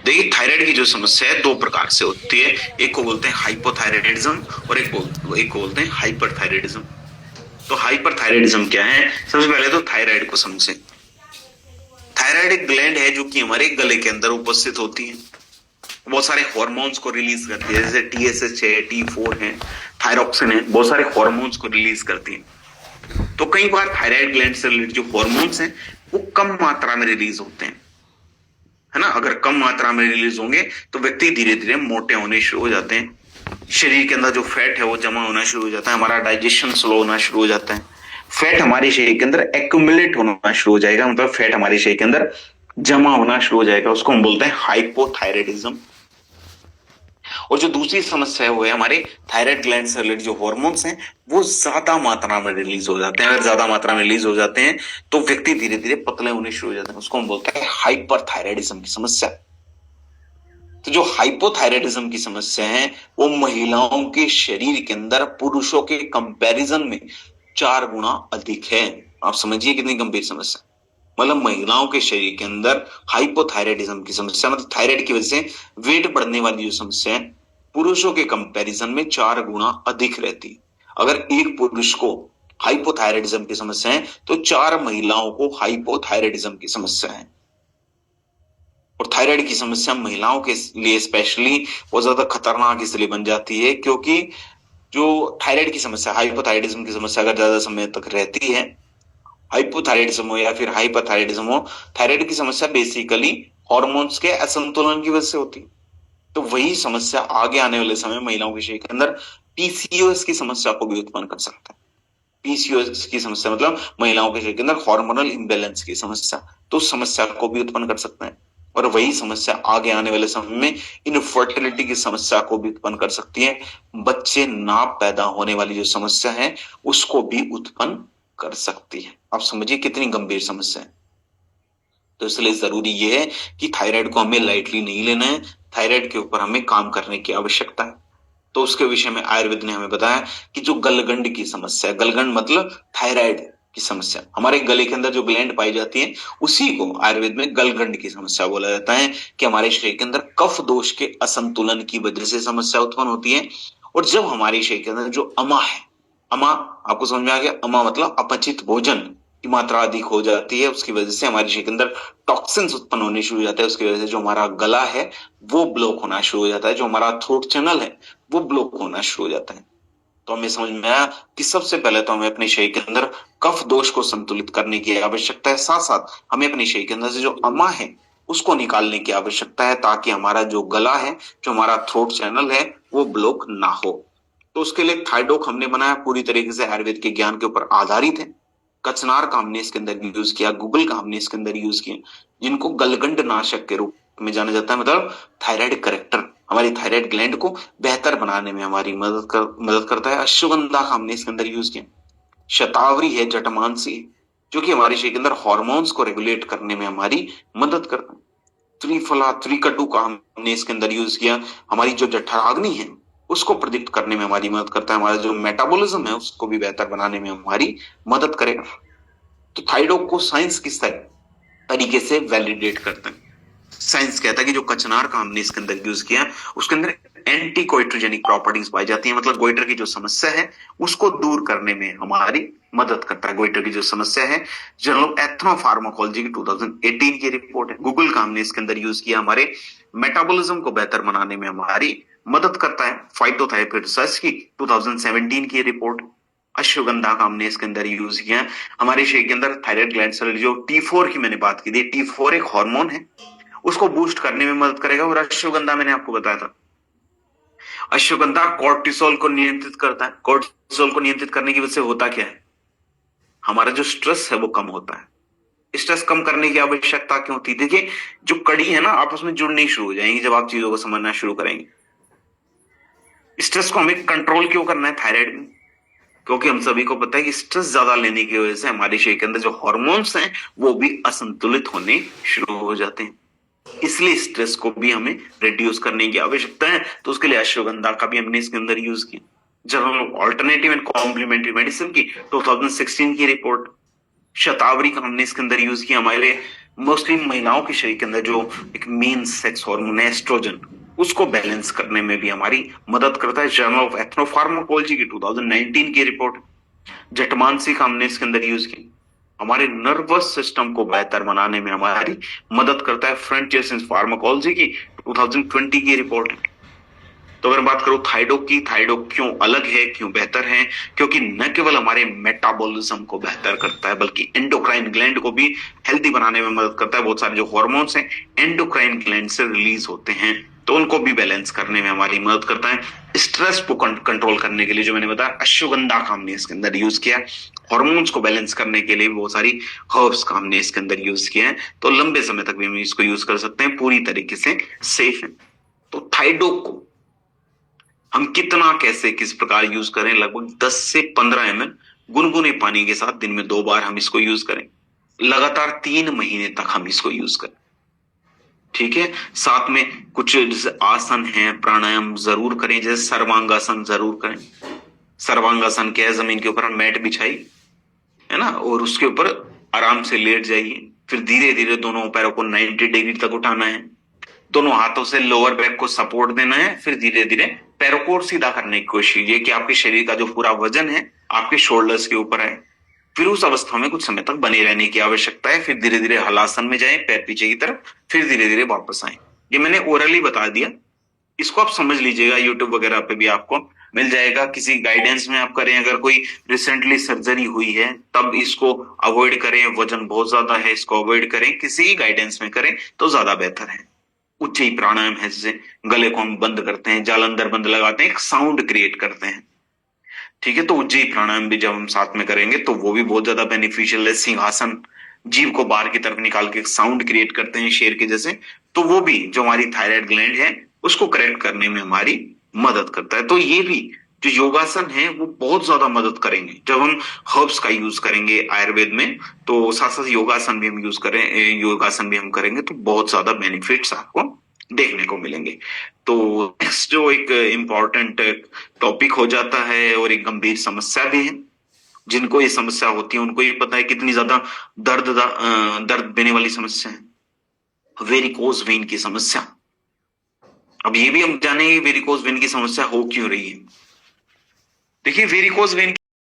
देखिए, थायराइड की जो समस्या है दो प्रकार से होती है। एक को बोलते हैं हाइपोथायराइडिज्म और एक को बोलते हैं हाइपरथायराइडिज्म। तो हाइपरथायराइडिज्म क्या है? सबसे पहले तो थायराइड को समझें। थायराइड एक ग्लैंड है जो कि हमारे गले के अंदर उपस्थित होती है। बहुत सारे हॉर्मोन्स को रिलीज करती है, जैसे TSH है, T4 है, थायरोक्सिन है, बहुत सारे हॉर्मोन्स को रिलीज करती है। तो कई बार थायराइड ग्लैंड से रिलेटेड जो हॉर्मोन्स हैं वो कम मात्रा में रिलीज होते हैं, है ना। अगर कम मात्रा में रिलीज होंगे तो व्यक्ति धीरे धीरे मोटे होने शुरू हो जाते हैं। शरीर के अंदर जो फैट है वो जमा होना शुरू हो जाता है, हमारा डाइजेशन स्लो होना शुरू हो जाता है। फैट हमारे शरीर के अंदर एक्यूमुलेट होना शुरू हो जाएगा, मतलब फैट हमारे शरीर के अंदर जमा होना शुरू हो जाएगा। उसको हम बोलते हैं हाइपोथायराइडिज्म। और जो दूसरी समस्या है वो है हमारे थायराइड ग्लैंड से रिलेटेड जो हॉर्मोन्स हैं वो ज्यादा मात्रा में रिलीज हो जाते हैं। अगर ज्यादा मात्रा में रिलीज हो जाते हैं तो व्यक्ति धीरे धीरे पतले होने शुरू हो जाते हैं। उसको हम बोलते हैं हाइपरथायराइडिज्म की समस्या। तो जो हाइपोथायराइडिज्म की समस्या है वो महिलाओं के शरीर के अंदर पुरुषों के कंपैरिजन में 4 गुना अधिक है। आप समझिए कितनी गंभीर समस्या। मतलब महिलाओं के शरीर के अंदर हाइपोथायराइडिज्म की समस्या, मतलब थायराइड की वजह से वेट बढ़ने वाली जो समस्या है पुरुषों के कंपैरिजन में 4 गुना अधिक रहती है। अगर एक पुरुष को हाइपोथायराइडिज्म की समस्या है तो 4 महिलाओं को हाइपोथायराइडिज्म की समस्या है। और थायराइड की समस्या महिलाओं के लिए स्पेशली बहुत ज्यादा खतरनाक इसलिए बन जाती है क्योंकि जो थायराइड की समस्या, हाइपोथायराइडिज्म की समस्या अगर ज्यादा समय तक रहती है, हाइपोथायराइडिज्म हो या फिर हाइपरथायराइडिज्म हो, थायराइड की समस्या बेसिकली हॉर्मोन्स के असंतुलन की वजह से होती है। तो वही समस्या आगे आने वाले समय महिलाओं के शरीर के अंदर PCOS की समस्या को भी उत्पन्न कर सकता है। PCOS की समस्या मतलब महिलाओं के शरीर के अंदर हार्मोनल इम्बैलेंस की समस्या, तो उस समस्या को भी उत्पन्न कर सकता है। और वही समस्या आगे आने वाले समय में इनफर्टिलिटी की समस्या को भी उत्पन्न कर सकती है। बच्चे ना पैदा होने वाली जो समस्या है उसको भी उत्पन्न कर सकती है। आप समझिए कितनी गंभीर समस्या है। तो इसलिए जरूरी यह है कि थायराइड को हमें लाइटली नहीं लेना है, थायराइड के ऊपर हमें काम करने की आवश्यकता है। तो उसके विषय में आयुर्वेद ने हमें बताया कि जो गलगंड की समस्या, गलगंड मतलब थायराइड की समस्या, हमारे गले के अंदर जो ग्लैंड पाई जाती है उसी को आयुर्वेद में गलगंड की समस्या बोला जाता है। कि हमारे शरीर के अंदर कफ दोष के असंतुलन की वजह से समस्या उत्पन्न होती है। और जब हमारे शरीर के अंदर जो अमा है, अमा आपको समझ में आ गया, अमा मतलब अपचित भोजन की मात्रा अधिक हो जाती है, उसकी वजह से हमारे शरीर के अंदर टॉक्सिन्स उत्पन्न होने शुरू हो जाते हैं। उसकी वजह से जो हमारा गला है वो ब्लॉक होना शुरू हो जाता है, जो हमारा थ्रोट चैनल है वो ब्लॉक होना शुरू हो जाता है। तो हमें समझ में आया कि सबसे पहले तो हमें अपने शरीर के अंदर कफ दोष को संतुलित करने की आवश्यकता है, साथ साथ हमें अपने शरीर के अंदर से जो अमा है उसको निकालने की आवश्यकता है, ताकि हमारा जो गला है, जो हमारा थ्रोट चैनल है वो ब्लॉक ना हो। तो उसके लिए थाइडोक हमने बनाया, पूरी तरीके से आयुर्वेद के ज्ञान के ऊपर आधारित है। कचनार का हमने इसके अंदर यूज किया, गूगल का हमने इसके अंदर यूज किया, जिनको गलगंड नाशक के रूप में जाना जाता है। मतलब थायराइड करेक्टर, हमारी थायराइड ग्लैंड को बेहतर बनाने में हमारी मदद करता है। अश्वगंधा का हमने इसके अंदर यूज किया। शतावरी है, जटमानसी, जो कि हमारे शरीर के अंदर हॉर्मोन्स को रेगुलेट करने में हमारी मदद करता है। त्रिफला, त्रिकटु का हमने इसके अंदर यूज किया, हमारी जो जठराग्नि है उसको प्रेडिक्ट करने में हमारी मदद करता है। हमारा जो मेटाबॉलिज्म है उसको भी बेहतर बनाने में हमारी मदद करेगा। तो थाइरोइड को साइंस किस तरीके से वैलिडेट करता है? साइंस कहता है कि जो कचनार का हमने इसके अंदर यूज किया उसके अंदर एंटी गोइट्रोजेनिक प्रॉपर्टीज पाई जाती है, मतलब गोइटर की जो समस्या है उसको दूर करने में हमारी मदद करता है। गोइटर की जो समस्या है, जर्नल ऑफ एथनोफार्माकोलॉजी की 2018 की रिपोर्ट है। गूगल का हमने इसके अंदर यूज किया, हमारे मेटाबॉलिज्म को बेहतर बनाने में हमारी मदद करता है। फाइटोथायराइड रिसर्च की 2017 की रिपोर्ट। अश्वगंधा का हमने इसके अंदर यूज किया, हमारे शरीर के अंदर थायराइड ग्लैंड से जो T4 की मैंने बात की थी, T4 एक हार्मोन है, उसको बूस्ट करने में मदद करेगा। और अश्वगंधा मैंने आपको बताया था, अश्वगंधा कोर्टिसोल को नियंत्रित करता है। कोर्टिसोल को नियंत्रित करने की वजह से होता क्या है, हमारा जो स्ट्रेस है वो कम होता है। स्ट्रेस कम करने की आवश्यकता क्यों होती है? देखिए, जो कड़ी है ना आपस में जुड़नी शुरू हो जाएंगी जब आप चीजों को समझना शुरू करेंगे। स्ट्रेस को हमें कंट्रोल क्यों करना है थायराइड में? क्योंकि हम सभी को पता है कि स्ट्रेस ज्यादा लेने की वजह से हमारे शरीर के अंदर जो हार्मोन्स हैं वो भी असंतुलित होने शुरू हो जाते हैं। इसलिए स्ट्रेस को भी हमें रिड्यूस करने की आवश्यकता है। तो उसके लिए अश्वगंधा का भी हमने इसके अंदर यूज किया। Journal alternative and complementary medicine की 2016 की रिपोर्ट। शतावरी का हमने इसके अंदर यूज किया हमारे मोस्टली महिलाओं के शरीर के अंदर जो एक मेन सेक्स हार्मोन है एस्ट्रोजन, उसको बैलेंस करने में भी हमारी मदद करता है। जर्नल ऑफ एथनोफार्माकोलॉजी की 2019 की रिपोर्ट। जटमानसी का हमने इसके अंदर यूज किया, हमारे नर्वस सिस्टम को बेहतर बनाने में हमारी मदद करता है। फ्रंटियर्स इन फार्माकोलॉजी की 2020 की रिपोर्ट है। तो अगर बात करूं थायरोइड की, थायरोइड क्यों अलग है, क्यों बेहतर है, क्योंकि न केवल हमारे मेटाबॉलिज्म को बेहतर करता है बल्कि एंडोक्राइन ग्लैंड को भी हेल्दी बनाने में मदद करता है। बहुत सारे जो हार्मोन्स हैं एंडोक्राइन ग्लैंड से रिलीज होते हैं, तो उनको भी बैलेंस करने में हमारी मदद करता है। स्ट्रेस को कंट्रोल करने के लिए जो मैंने बताया अश्वगंधा का हमने इसके अंदर यूज किया। हार्मोन्स को बैलेंस करने के लिए बहुत सारी हर्ब्स का हमने इसके अंदर यूज किया है, तो लंबे समय तक भी हम इसको यूज कर सकते हैं, पूरी तरीके से सेफ है। तो थायरोइड को हम कितना कैसे किस प्रकार यूज करें, लगभग 10 से 15 ml गुनगुने पानी के साथ दिन में 2 बार हम इसको यूज करें, लगातार 3 महीने तक हम इसको यूज करें। ठीक है, साथ में कुछ जैसे आसन है, प्राणायाम जरूर करें, जैसे सर्वांगासन जरूर करें। सर्वांगासन क्या है, जमीन के ऊपर हम मैट बिछाई है ना, और उसके ऊपर आराम से लेट जाइए, फिर धीरे धीरे दोनों पैरों को 90 डिग्री तक उठाना है, दोनों हाथों से लोअर बैक को सपोर्ट देना है, फिर धीरे धीरे पैरों को सीधा करने की कोशिश कीजिए कि आपके शरीर का जो पूरा वजन है आपके शोल्डर्स के ऊपर है। फिर उस अवस्था में कुछ समय तक बने रहने की आवश्यकता है, फिर धीरे धीरे हलासन में जाएं, पैर पीछे की तरफ, फिर धीरे धीरे वापस आए। ये मैंने ओरली बता दिया, इसको आप समझ लीजिएगा, यूट्यूब वगैरह पे भी आपको मिल जाएगा। किसी गाइडेंस में आप करें, अगर कोई रिसेंटली सर्जरी हुई है तब इसको अवॉइड करें, वजन बहुत ज्यादा है इसको अवॉइड करें, किसी गाइडेंस में करें तो ज्यादा बेहतर है। उज्जयी प्राणायाम है, जैसे गले को हम बंद करते हैं, जालंधर बंद लगाते हैं, एक साउंड क्रिएट करते हैं। ठीक है, तो उज्जयी प्राणायाम भी जब हम साथ में करेंगे तो वो भी बहुत ज्यादा बेनिफिशियल है। सिंहासन, जीभ को बाहर की तरफ निकाल के एक साउंड क्रिएट करते हैं शेर के जैसे, तो वो भी जो हमारी थायराइड ग्लैंड है उसको करेक्ट करने में हमारी मदद करता है। तो ये भी जो योगासन है वो बहुत ज्यादा मदद करेंगे जब हम हर्ब्स का यूज करेंगे आयुर्वेद में, तो साथ साथ योगासन भी हम यूज करें, योगासन भी हम करेंगे तो बहुत ज्यादा बेनिफिट्स आपको देखने को मिलेंगे। तो नेक्स्ट जो एक इम्पोर्टेंट टॉपिक हो जाता है और एक गंभीर समस्या भी है, जिनको ये समस्या होती है उनको ये पता है कितनी ज्यादा दर्द देने वाली समस्या है, वेरिकोज वेन की समस्या। अब ये भी हम जानेंगे वेरिकोज वेन की समस्या हो क्यों रही है। देखिए वेरिकोज वेन